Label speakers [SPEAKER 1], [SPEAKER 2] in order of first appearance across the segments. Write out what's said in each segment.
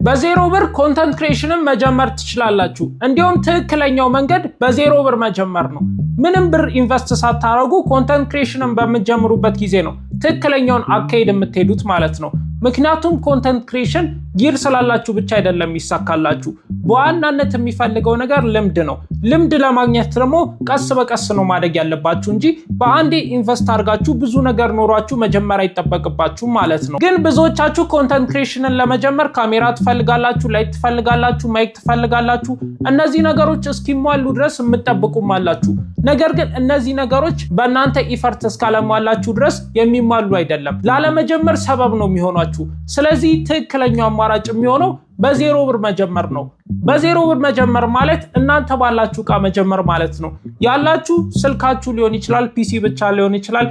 [SPEAKER 1] በዜሮ ብር ኮንተንት ክሪኤሽንን መጀመር ትችላላችሁ። እንዲሁም ትክክለኛው መንገድ በዜሮ ብር መጀመር ነው። ምንም ብር ኢንቨስት ሳታረጉ ኮንተንት ክሪኤሽንን በመጀመሩበት ጊዜ ነው ትክክለኛውን አካሄድ የምትሄዱት ማለት ነው። ምክንያቱም ኮንተንት ክሪኤሽን ጊር ስላላችሁ ብቻ አይደለም ይሳካላችሁ። በዋናነት የሚፈልገው ነገር ልምድ ነው። ልምድ ለማግኘት ደግሞ ቀስ በቀስ ነው ማደግ ያለባችሁ እንጂ በአንዴ ኢንቨስት አድርጋችሁ ብዙ ነገር ኖሯችሁ መጀመር አይጠበቅባችሁ ማለት ነው። ግን ብዙዎቻችሁ ኮንተንት ክሪኤሽንን ለመጀመር ካሜራ ትፈልጋላችሁ፣ ላይት ትፈልጋላችሁ፣ ማይክ ትፈልጋላችሁ። እነዚህ ነገሮች እስኪሟሉ ድረስ የምትጠብቁም አላችሁ። ነገር ግን እነዚህ ነገሮች በእናንተ ኢፈርት እስካለሟላችሁ ድረስ የሚሟሉ አይደለም። ላለመጀመር ሰበብ ነው የሚሆኗችሁ። ስለዚህ ትክክለኛው አማራጭ የሚሆነው በዜሮ ብር መጀመር ነው። በዜሮ ብር መጀመር ማለት እናንተ ባላችሁ ዕቃ መጀመር ማለት ነው። ያላችሁ ስልካችሁ ሊሆን ይችላል፣ ፒሲ ብቻ ሊሆን ይችላል።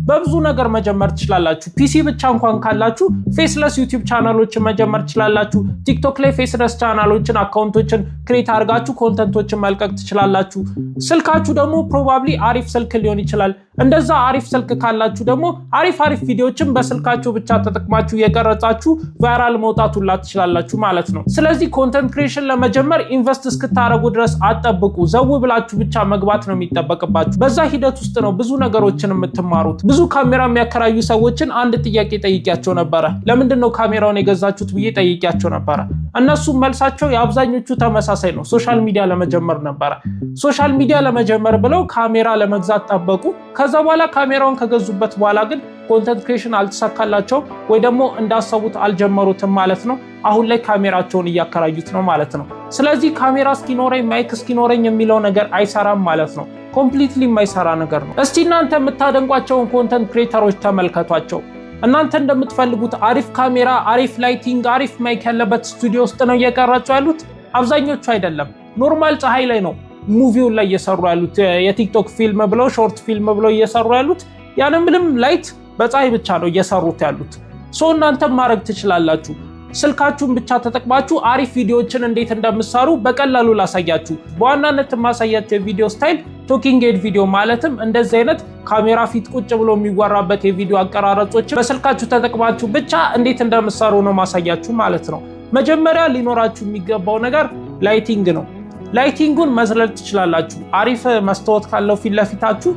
[SPEAKER 1] በብዙ ነገር መጀመር ትችላላችሁ። ፒሲ ብቻ እንኳን ካላችሁ ፌስለስ ዩቲዩብ ቻናሎችን መጀመር ትችላላችሁ። ቲክቶክ ላይ ፌስለስ ቻናሎችን፣ አካውንቶችን ክሬት አድርጋችሁ ኮንተንቶችን መልቀቅ ትችላላችሁ። ስልካችሁ ደግሞ ፕሮባብሊ አሪፍ ስልክ ሊሆን ይችላል። እንደዛ አሪፍ ስልክ ካላችሁ ደግሞ አሪፍ በስልካችሁ በስልካችሁ ብቻ ተጠቅማችሁ የቀረጻችሁ ቫይራል መውጣቱላ ትችላላችሁ ማለት ነው። ስለዚህ ኮንተንት ክሪኤሽን ለመጀመር ኢንቨስት እስክታረጉ ድረስ አጠብቁ። ዘው ብላችሁ ብቻ መግባት ነው የሚጠበቅባችሁ። በዛ ሂደት ውስጥ ነው ብዙ ነገሮችን የምትማሩት። ብዙ ካሜራ የሚያከራዩ ሰዎችን አንድ ጥያቄ ጠይቂያቸው ነበረ። ለምንድነው ካሜራውን የገዛችሁት ብዬ ጠይቂያቸው ነበረ። እነሱ መልሳቸው የአብዛኞቹ ተመሳሳይ ነው። ሶሻል ሚዲያ ለመጀመር ነበረ። ሶሻል ሚዲያ ለመጀመር ብለው ካሜራ ለመግዛት ጠበቁ። ከዛ በኋላ ካሜራውን ከገዙበት በኋላ ግን ኮንተንት ክሪኤሽን አልተሳካላቸው ወይ ደግሞ እንዳሰቡት አልጀመሩትም ማለት ነው። አሁን ላይ ካሜራቸውን እያከራዩት ነው ማለት ነው። ስለዚህ ካሜራ እስኪኖረኝ ማይክ እስኪኖረኝ የሚለው ነገር አይሰራም ማለት ነው። ኮምፕሊትሊ የማይሰራ ነገር ነው። እስቲ እናንተ የምታደንቋቸውን ኮንተንት ክሪኤተሮች ተመልከቷቸው። እናንተ እንደምትፈልጉት አሪፍ ካሜራ፣ አሪፍ ላይቲንግ፣ አሪፍ ማይክ ያለበት ስቱዲዮ ውስጥ ነው እየቀረጹ ያሉት? አብዛኞቹ አይደለም። ኖርማል ፀሐይ ላይ ነው ሙቪውን ላይ እየሰሩ ያሉት። የቲክቶክ ፊልም ብለው ሾርት ፊልም ብለው እየሰሩ ያሉት ያንን ምንም ላይት በፀሐይ ብቻ ነው እየሰሩት ያሉት። እናንተም ማድረግ ትችላላችሁ። ስልካችሁን ብቻ ተጠቅማችሁ አሪፍ ቪዲዮዎችን እንዴት እንደምትሰሩ በቀላሉ ላሳያችሁ። በዋናነት ማሳያችሁ የቪዲዮ ስታይል ቶኪንግ ሄድ ቪዲዮ ማለትም እንደዚህ አይነት ካሜራ ፊት ቁጭ ብሎ የሚወራበት የቪዲዮ አቀራረጾችን በስልካችሁ ተጠቅማችሁ ብቻ እንዴት እንደምትሰሩ ነው ማሳያችሁ ማለት ነው። መጀመሪያ ሊኖራችሁ የሚገባው ነገር ላይቲንግ ነው። ላይቲንጉን መዝለል ትችላላችሁ። አሪፍ መስታወት ካለው ፊት ለፊታችሁ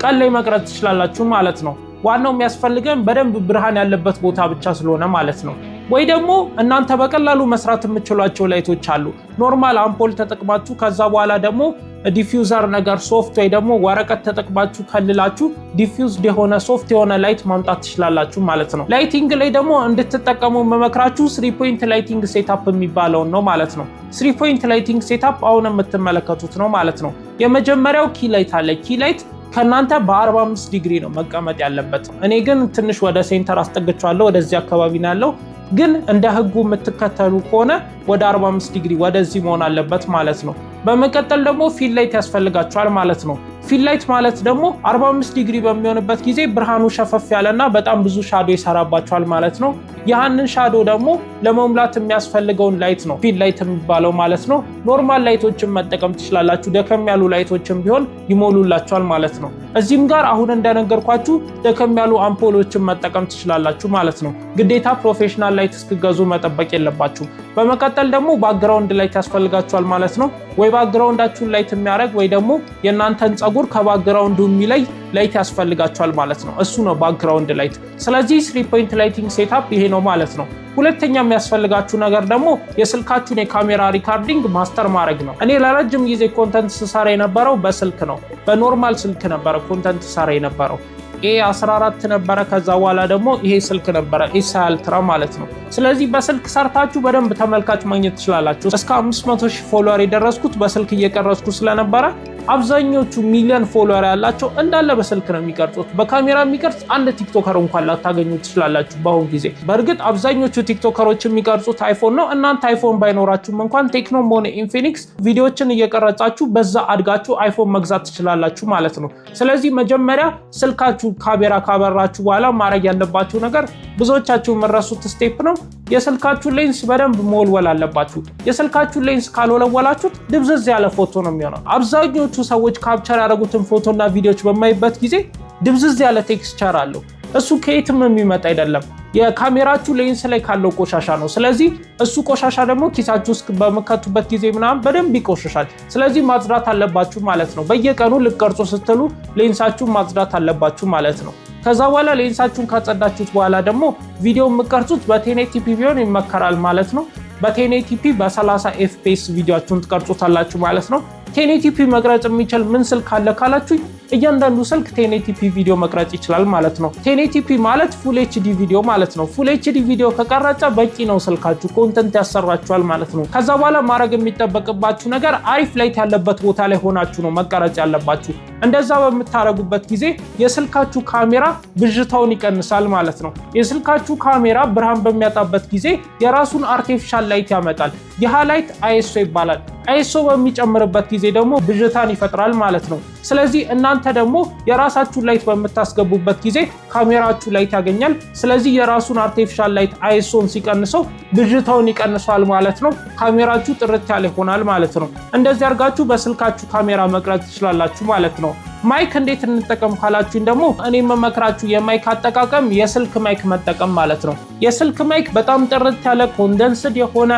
[SPEAKER 1] ቀን ላይ መቅረጽ ትችላላችሁ ማለት ነው። ዋናው የሚያስፈልገን በደንብ ብርሃን ያለበት ቦታ ብቻ ስለሆነ ማለት ነው። ወይ ደግሞ እናንተ በቀላሉ መስራት የምትችሏቸው ላይቶች አሉ። ኖርማል አምፖል ተጠቅማችሁ ከዛ በኋላ ደግሞ ዲፊውዘር ነገር ሶፍት ወይ ደግሞ ወረቀት ተጠቅማችሁ ከልላችሁ ዲፊውዝድ የሆነ ሶፍት የሆነ ላይት ማምጣት ትችላላችሁ ማለት ነው። ላይቲንግ ላይ ደግሞ እንድትጠቀሙ መመክራችሁ 3 ፖይንት ላይቲንግ ሴትአፕ የሚባለውን ነው ማለት ነው። 3 ፖይንት ላይቲንግ ሴትአፕ አሁን የምትመለከቱት ነው ማለት ነው። የመጀመሪያው ኪ ላይት አለ። ኪ ላይት ከናንተ በ45 ዲግሪ ነው መቀመጥ ያለበት። እኔ ግን ትንሽ ወደ ሴንተር አስጠግቻለሁ፣ ወደዚህ አካባቢ ነው ያለው። ግን እንደ ህጉ የምትከተሉ ከሆነ ወደ 45 ዲግሪ ወደዚህ መሆን አለበት ማለት ነው። በመቀጠል ደግሞ ፊል ላይት ያስፈልጋቸዋል ማለት ነው። ፊል ላይት ማለት ደግሞ 45 ዲግሪ በሚሆንበት ጊዜ ብርሃኑ ሸፈፍ ያለና በጣም ብዙ ሻዶ ይሰራባቸዋል ማለት ነው። ያንን ሻዶ ደግሞ ለመሙላት የሚያስፈልገውን ላይት ነው ፊል ላይት የሚባለው ማለት ነው። ኖርማል ላይቶችን መጠቀም ትችላላችሁ። ደከም ያሉ ላይቶችን ቢሆን ይሞሉላቸዋል ማለት ነው። እዚህም ጋር አሁን እንደነገርኳችሁ ደከም ያሉ አምፖሎችን መጠቀም ትችላላችሁ ማለት ነው። ግዴታ ፕሮፌሽናል ላይት እስክገዙ መጠበቅ የለባችሁ። በመቀጠል ደግሞ ባክግራውንድ ላይት ያስፈልጋችኋል ማለት ነው። ወይ ባክግራውንዳችሁን ላይት የሚያደርግ ወይ ደግሞ የእናንተን ፀጉር ከባክግራውንዱ የሚለይ ላይት ያስፈልጋችኋል ማለት ነው። እሱ ነው ባክግራውንድ ላይት። ስለዚህ 3 ፖይንት ላይቲንግ ሴትአፕ ይሄ ነው ማለት ነው። ሁለተኛ የሚያስፈልጋችሁ ነገር ደግሞ የስልካችሁን የካሜራ ሪካርዲንግ ማስተር ማድረግ ነው። እኔ ለረጅም ጊዜ ኮንተንት ስሰራ የነበረው በስልክ ነው። በኖርማል ስልክ ነበረ ኮንተንት ስሰራ የነበረው። A14 ነበረ። ከዛ በኋላ ደግሞ ይሄ ስልክ ነበረ A20 አልትራ ማለት ነው። ስለዚህ በስልክ ሰርታችሁ በደንብ ተመልካች ማግኘት ትችላላችሁ። እስከ 500,000 ፎሎወር የደረስኩት በስልክ እየቀረጽኩ ስለነበረ አብዛኞቹ ሚሊዮን ፎሎወር ያላቸው እንዳለ በስልክ ነው የሚቀርጹት። በካሜራ የሚቀርጽ አንድ ቲክቶከር እንኳን ላታገኙ ትችላላችሁ በአሁን ጊዜ። በእርግጥ አብዛኞቹ ቲክቶከሮች የሚቀርጹት አይፎን ነው። እናንተ አይፎን ባይኖራችሁም እንኳን ቴክኖም ሆነ ኢንፊኒክስ ቪዲዮዎችን እየቀረጻችሁ በዛ አድጋችሁ አይፎን መግዛት ትችላላችሁ ማለት ነው። ስለዚህ መጀመሪያ ስልካችሁ ካሜራ ካበራችሁ በኋላ ማድረግ ያለባችሁ ነገር ብዙዎቻችሁ የምትረሱት ስቴፕ ነው። የስልካችሁ ሌንስ በደንብ መወልወል አለባችሁ። የስልካችሁ ሌንስ ካልወለወላችሁት ድብዝዝ ያለ ፎቶ ነው የሚሆነው። አብዛኞቹ ሰዎች ካፕቸር ያደረጉትን ፎቶና ቪዲዮዎች በማይበት ጊዜ ድብዝዝ ያለ ቴክስቸር አለው። እሱ ከየትም የሚመጣ አይደለም የካሜራችሁ ሌንስ ላይ ካለው ቆሻሻ ነው። ስለዚህ እሱ ቆሻሻ ደግሞ ኪሳችሁ ውስጥ በመከቱበት ጊዜ ምናምን በደንብ ይቆሽሻል። ስለዚህ ማጽዳት አለባችሁ ማለት ነው። በየቀኑ ልትቀርጹ ስትሉ ሌንሳችሁን ማጽዳት አለባችሁ ማለት ነው። ከዛ በኋላ ሌንሳችሁን ካጸዳችሁት በኋላ ደግሞ ቪዲዮ የምትቀርጹት በ1080p ቢሆን ይመከራል ማለት ነው። በ1080p በ30 fps ቪዲዮአችሁን ትቀርጹታላችሁ ማለት ነው። 1080p መቅረጽ የሚችል ምን ስልክ አለ ካላችሁ እያንዳንዱ ስልክ 1080p ቪዲዮ መቅረጽ ይችላል ማለት ነው። 1080p ማለት ፉል ኤችዲ ቪዲዮ ማለት ነው። ፉል ኤችዲ ቪዲዮ ከቀረጸ በቂ ነው ስልካችሁ ኮንተንት ያሰራችኋል ማለት ነው። ከዛ በኋላ ማድረግ የሚጠበቅባችሁ ነገር አሪፍ ላይት ያለበት ቦታ ላይ ሆናችሁ ነው መቀረጽ ያለባችሁ። እንደዛ በምታረጉበት ጊዜ የስልካችሁ ካሜራ ብዥታውን ይቀንሳል ማለት ነው። የስልካችሁ ካሜራ ብርሃን በሚያጣበት ጊዜ የራሱን አርቲፊሻል ላይት ያመጣል። ይህ ላይት ISO ይባላል። ISO በሚጨምርበት ጊዜ ደግሞ ብዥታን ይፈጥራል ማለት ነው። ስለዚህ እናንተ ደግሞ የራሳችሁን ላይት በምታስገቡበት ጊዜ ካሜራችሁ ላይት ያገኛል። ስለዚህ የራሱን አርቲፊሻል ላይት ISOን ሲቀንሰው ብዥታውን ይቀንሳል ማለት ነው። ካሜራችሁ ጥርት ያለ ይሆናል ማለት ነው። እንደዚህ አድርጋችሁ በስልካችሁ ካሜራ መቅረጽ ትችላላችሁ ማለት ነው። ማይክ እንዴት እንጠቀም ካላችሁኝ ደግሞ እኔ መመክራችሁ የማይክ አጠቃቀም የስልክ ማይክ መጠቀም ማለት ነው። የስልክ ማይክ በጣም ጥርት ያለ ኮንደንስድ የሆነ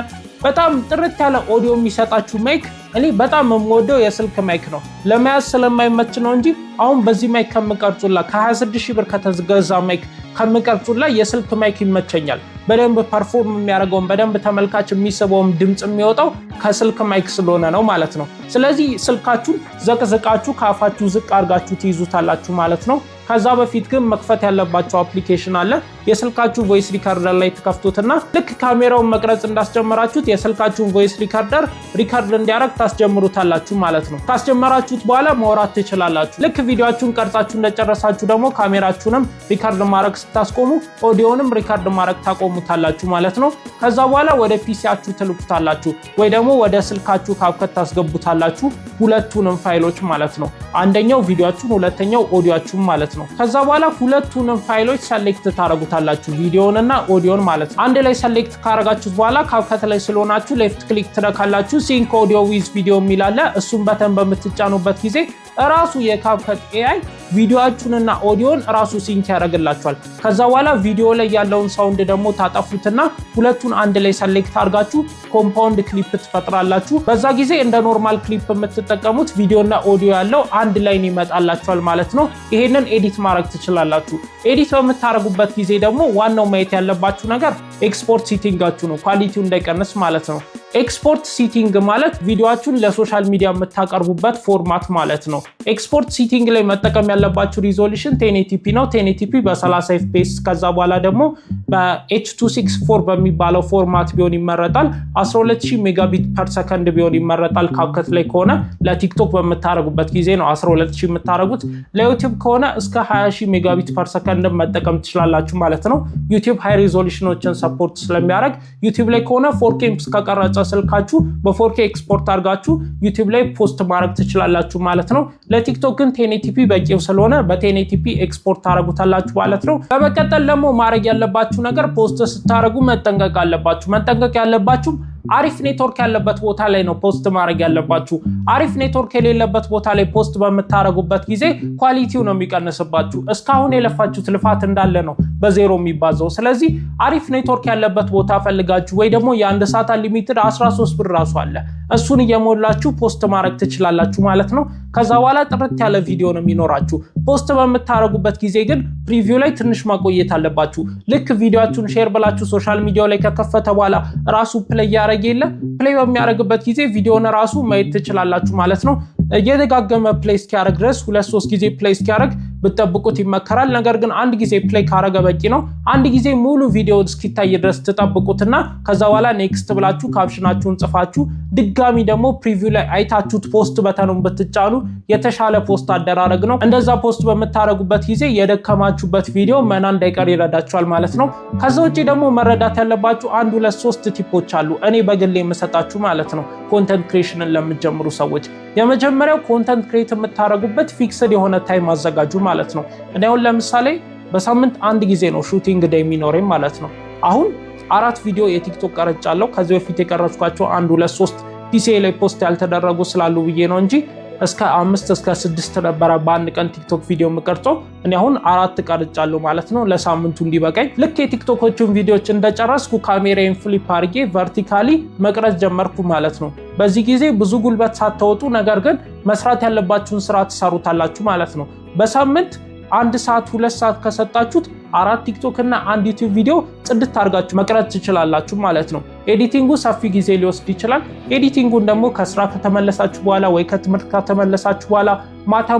[SPEAKER 1] በጣም ጥርት ያለ ኦዲዮ የሚሰጣችሁ ማይክ እኔ በጣም የምወደው የስልክ ማይክ ነው። ለመያዝ ስለማይመች ነው እንጂ አሁን በዚህ ማይክ ከምቀርጹላ ከ26000 ብር ከተገዛ ማይክ ከምቀርጹላ የስልክ ማይክ ይመቸኛል። በደንብ ፐርፎርም የሚያደርገውን በደንብ ተመልካች የሚስበውን ድምጽ የሚወጣው ከስልክ ማይክ ስለሆነ ነው ማለት ነው። ስለዚህ ስልካችሁን ዘቅዝቃችሁ ከአፋችሁ ዝቅ አድርጋችሁ ትይዙታላችሁ ማለት ነው። ከዛ በፊት ግን መክፈት ያለባችሁ አፕሊኬሽን አለ። የስልካችሁ ቮይስ ሪካርደር ላይ ተከፍቱትና ልክ ካሜራውን መቅረጽ እንዳስጀመራችሁት የስልካችሁን ቮይስ ሪካርደር ሪካርድ እንዲያደርግ ታስጀምሩታላችሁ ማለት ነው። ካስጀመራችሁት በኋላ ማውራት ትችላላችሁ። ልክ ቪዲዮአችሁን ቀርጻችሁ እንደጨረሳችሁ ደግሞ ካሜራችሁንም ሪካርድ ማድረግ ስታስቆሙ ኦዲዮንም ሪካርድ ማድረግ ታቆሙታላችሁ ማለት ነው። ከዛ በኋላ ወደ ፒሲያችሁ ትልኩታላችሁ ወይ ደግሞ ወደ ስልካችሁ ካፕከት ታስገቡታላችሁ ሁለቱንም ፋይሎች ማለት ነው። አንደኛው ቪዲዮአችሁን ሁለተኛው ኦዲዮአችሁን ማለት ነው። ከዛ በኋላ ሁለቱንም ፋይሎች ሰሌክት ታረጉታላችሁ ቪዲዮንና ኦዲዮን ማለት ነው። አንድ ላይ ሰሌክት ካረጋችሁት በኋላ ካፕከት ላይ ስለሆናችሁ ሌፍት ክሊክ ትነካላችሁ። ሲንክ ኦዲዮ ዊዝ ቪዲዮ የሚላለ እሱን በተን በምትጫኑበት ጊዜ ራሱ የካፕከት AI ቪዲዮአችሁንና ኦዲዮን ራሱ ሲንክ ያደርግላችኋል። ከዛ በኋላ ቪዲዮ ላይ ያለውን ሳውንድ ደግሞ ታጠፉትና ሁለቱን አንድ ላይ ሰሌክት አድርጋችሁ ኮምፓውንድ ክሊፕ ትፈጥራላችሁ። በዛ ጊዜ እንደ ኖርማል ክሊፕ የምትጠቀሙት ቪዲዮና ኦዲዮ ያለው አንድ ላይ ይመጣላችኋል ማለት ነው። ይሄንን ኤዲት ማድረግ ትችላላችሁ። ኤዲት በምታደርጉበት ጊዜ ደግሞ ዋናው ማየት ያለባችሁ ነገር ኤክስፖርት ሴቲንጋችሁ ነው፣ ኳሊቲው እንዳይቀንስ ማለት ነው። ኤክስፖርት ሲቲንግ ማለት ቪዲዮአችሁን ለሶሻል ሚዲያ የምታቀርቡበት ፎርማት ማለት ነው። ኤክስፖርት ሲቲንግ ላይ መጠቀም ያለባችሁ ሪዞሉሽን 1080p ነው። 1080p በ30 fps ከዛ በኋላ ደግሞ በH264 በሚባለው ፎርማት ቢሆን ይመረጣል። 12000 ሜጋቢት ፐር ሰከንድ ቢሆን ይመረጣል። ካፕከት ላይ ከሆነ ለቲክቶክ በምታረጉበት ጊዜ ነው 12000 የምታረጉት። ለዩቲዩብ ከሆነ እስከ 20000 ሜጋቢት ፐር ሰከንድ መጠቀም ትችላላችሁ ማለት ነው። ዩቲዩብ ሃይ ሪዞሉሽኖችን ሰፖርት ስለሚያደርግ ዩቲዩብ ላይ ከሆነ 4K ከቀረጸ ስልካችሁ በ4K ኤክስፖርት አድርጋችሁ ዩቲዩብ ላይ ፖስት ማድረግ ትችላላችሁ ማለት ነው። ለቲክቶክ ግን 1080p በቂው ስለሆነ በ1080p ኤክስፖርት ታደርጉታላችሁ ማለት ነው። በመቀጠል ደግሞ ማድረግ ያለባችሁ ነገር ፖስት ስታደርጉ መጠንቀቅ አለባችሁ። መጠንቀቅ ያለባችሁ አሪፍ ኔትወርክ ያለበት ቦታ ላይ ነው ፖስት ማድረግ ያለባችሁ። አሪፍ ኔትወርክ የሌለበት ቦታ ላይ ፖስት በምታደርጉበት ጊዜ ኳሊቲው ነው የሚቀንስባችሁ። እስካሁን የለፋችሁት ልፋት እንዳለ ነው በዜሮ የሚባዛው። ስለዚህ አሪፍ ኔትወርክ ያለበት ቦታ ፈልጋችሁ ወይ ደግሞ የአንድ ሰዓት ሊሚትድ 13 ብር ራሱ አለ እሱን እየሞላችሁ ፖስት ማድረግ ትችላላችሁ ማለት ነው። ከዛ በኋላ ጥርት ያለ ቪዲዮ ነው የሚኖራችሁ። ፖስት በምታደርጉበት ጊዜ ግን ፕሪቪው ላይ ትንሽ ማቆየት አለባችሁ። ልክ ቪዲዮአችሁን ሼር ብላችሁ ሶሻል ሚዲያው ላይ ከከፈተ በኋላ ራሱ ፕሌይ ያደርግ የለ ፕሌይ በሚያደርግበት ጊዜ ቪዲዮን ራሱ ማየት ትችላላችሁ ማለት ነው። እየደጋገመ ፕሌይ እስኪያደርግ ድረስ 2-3 ጊዜ ፕሌይ እስኪያደርግ ብትጠብቁት ይመከራል። ነገር ግን አንድ ጊዜ ፕሌይ ካረገ በቂ ነው። አንድ ጊዜ ሙሉ ቪዲዮ እስኪታይ ድረስ ትጠብቁትና ከዛ በኋላ ኔክስት ብላችሁ ካፕሽናችሁን ጽፋችሁ ድጋሚ ደግሞ ፕሪቪው ላይ አይታችሁት ፖስት በተኑን ብትጫኑ የተሻለ ፖስት አደራረግ ነው። እንደዛ ፖስት በምታረጉበት ጊዜ የደከማችሁበት ቪዲዮ መና እንዳይቀር ይረዳችኋል ማለት ነው። ከዛ ውጪ ደግሞ መረዳት ያለባችሁ 1-2-3 ቲፖች አሉ እኔ በግሌ የምሰጣችሁ ማለት ነው። ኮንተንት ክሬሽንን ለምትጀምሩ ሰዎች የመጀመሪያው ኮንተንት ክሬት የምታረጉበት ፊክስድ የሆነ ታይም አዘጋጁ ማለት ነው። እኔ አሁን ለምሳሌ በሳምንት አንድ ጊዜ ነው ሹቲንግ ዴይ የሚኖረኝ ማለት ነው። አሁን 4 ቪዲዮ የቲክቶክ ቀርጫለሁ። ከዚህ በፊት የቀረጽኳቸው 1-2-3 ፒሲ ላይ ፖስት ያልተደረጉ ስላሉ ብዬ ነው እንጂ እስከ 5 እስከ 6 ነበር በአንድ ቀን ቲክቶክ ቪዲዮ የምቀርጸው። እኔ አሁን 4 ቀርጫለሁ ማለት ነው ለሳምንቱ እንዲበቃኝ። ልክ የቲክቶኮቹን ቪዲዮዎች እንደጨረስኩ ካሜራዬን ፍሊፕ አድርጌ ቨርቲካሊ መቅረጽ ጀመርኩ ማለት ነው። በዚህ ጊዜ ብዙ ጉልበት ሳታወጡ ነገር ግን መስራት ያለባችሁን ስራ ትሰሩታላችሁ ማለት ነው። በሳምንት 1 ሰዓት 2 ሰዓት ከሰጣችሁት 4 ቲክቶክ እና 1 ዩቲዩብ ቪዲዮ ጽድት አድርጋችሁ መቅረጽ ትችላላችሁ ማለት ነው። ኤዲቲንጉ ሰፊ ጊዜ ሊወስድ ይችላል። ኤዲቲንጉን ደግሞ ከስራ ከተመለሳችሁ በኋላ ወይ ከትምህርት ከተመለሳችሁ በኋላ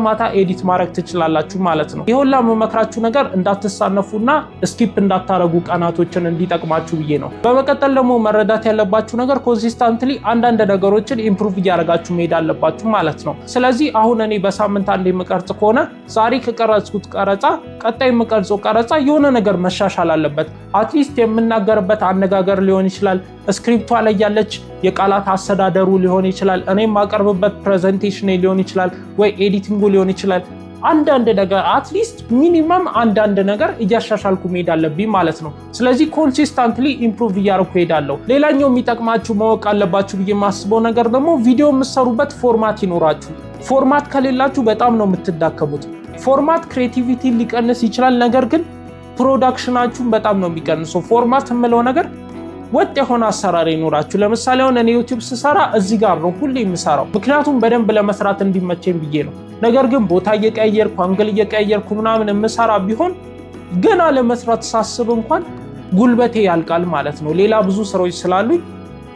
[SPEAKER 1] ማታ ኤዲት ማድረግ ትችላላችሁ ማለት ነው። ይሁላ መመክራችሁ ነገር እንዳትሳነፉና ስኪፕ እንዳታረጉ ቀናቶችን እንዲጠቅማችሁ ብዬ ነው። በመቀጠል ደግሞ መረዳት ያለባችሁ ነገር ኮንሲስታንትሊ አንዳንድ ነገሮችን ኢምፕሩቭ እያደረጋችሁ መሄድ አለባችሁ ማለት ነው። ስለዚህ አሁን እኔ በሳምንት አንድ የምቀርጽ ከሆነ ዛሬ ከቀረጽኩት ቀረጻ ቀጣይ የምቀርጸው ቀረጻ የሆነ ነገር መሻሻል አለበት። አትሊስት የምናገርበት አነጋገር ሊሆን ይችላል፣ ስክሪፕቷ ላይ ያለች የቃላት አስተዳደሩ ሊሆን ይችላል፣ እኔ የማቀርብበት ፕሬዘንቴሽን ሊሆን ይችላል፣ ወይ ኤዲቲንጉ ሊሆን ይችላል። አንዳንድ ነገር አትሊስት ሚኒመም አንዳንድ ነገር እያሻሻልኩ መሄድ አለብኝ ማለት ነው። ስለዚህ ኮንሲስታንትሊ ኢምፕሩቭ እያደረኩ ሄዳለሁ። ሌላኛው የሚጠቅማችሁ ማወቅ አለባችሁ ብዬ የማስበው ነገር ደግሞ ቪዲዮ የምትሰሩበት ፎርማት ይኖራችሁ። ፎርማት ከሌላችሁ በጣም ነው የምትዳከሙት። ፎርማት ክሬቲቪቲ ሊቀንስ ይችላል፣ ነገር ግን ፕሮዳክሽናችሁን በጣም ነው የሚቀንሰው። ፎርማት የምለው ነገር ወጥ የሆነ አሰራር ይኖራችሁ። ለምሳሌ አሁን እኔ ዩቲዩብ ስሰራ እዚህ ጋር ነው ሁሌ የምሰራው፣ ምክንያቱም በደንብ ለመስራት እንዲመቸኝ ብዬ ነው። ነገር ግን ቦታ እየቀየርኩ አንግል እየቀየርኩ ምናምን የምሰራ ቢሆን ገና ለመስራት ሳስብ እንኳን ጉልበቴ ያልቃል ማለት ነው። ሌላ ብዙ ስራዎች ስላሉኝ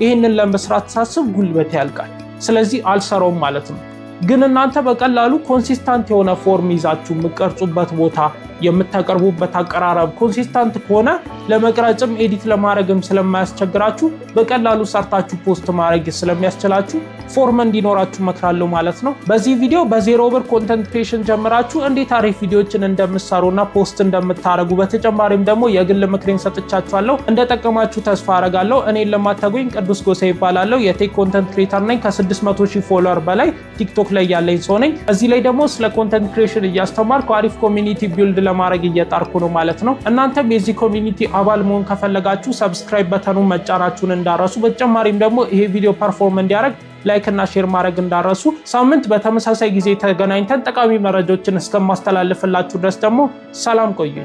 [SPEAKER 1] ይህንን ለመስራት ሳስብ ጉልበቴ ያልቃል። ስለዚህ አልሰራውም ማለት ነው። ግን እናንተ በቀላሉ ኮንሲስታንት የሆነ ፎርም ይዛችሁ የምትቀርጹበት ቦታ የምታቀርቡበት አቀራረብ ኮንሲስታንት ከሆነ ለመቅረጽም ኤዲት ለማድረግም ስለማያስቸግራችሁ በቀላሉ ሰርታችሁ ፖስት ማድረግ ስለሚያስችላችሁ ፎርም እንዲኖራችሁ መክራለሁ ማለት ነው። በዚህ ቪዲዮ በዜሮ ብር ኮንተንት ክሬሽን ጀምራችሁ እንዴት አሪፍ ቪዲዮችን እንደምትሰሩና ፖስት እንደምታደርጉ በተጨማሪም ደግሞ የግል ምክሬን ሰጥቻችኋለሁ። እንደጠቀማችሁ ተስፋ አደርጋለሁ። እኔን ለማታውቁኝ ቅዱስ ጎሳ ይባላለሁ። የቴክ ኮንተንት ክሬተር ነኝ። ከ600,000 ፎሎወር በላይ ቲክቶክ ላይ ያለኝ ሰው ነኝ። እዚህ ላይ ደግሞ ስለ ኮንተንት ክሬሽን እያስተማርኩ አሪፍ ኮሚኒቲ ቢልድ ለማድረግ እየጣርኩ ነው ማለት ነው። እናንተም የዚህ ኮሚኒቲ አባል መሆን ከፈለጋችሁ ሰብስክራይብ በተኑን መጫናችሁን እንዳረሱ፣ በተጨማሪም ደግሞ ይሄ ቪዲዮ ፐርፎርም እንዲያደርግ ላይክ እና ሼር ማድረግ እንዳረሱ። ሳምንት በተመሳሳይ ጊዜ ተገናኝተን ጠቃሚ መረጃዎችን እስከማስተላልፍላችሁ ድረስ ደግሞ ሰላም ቆዩ።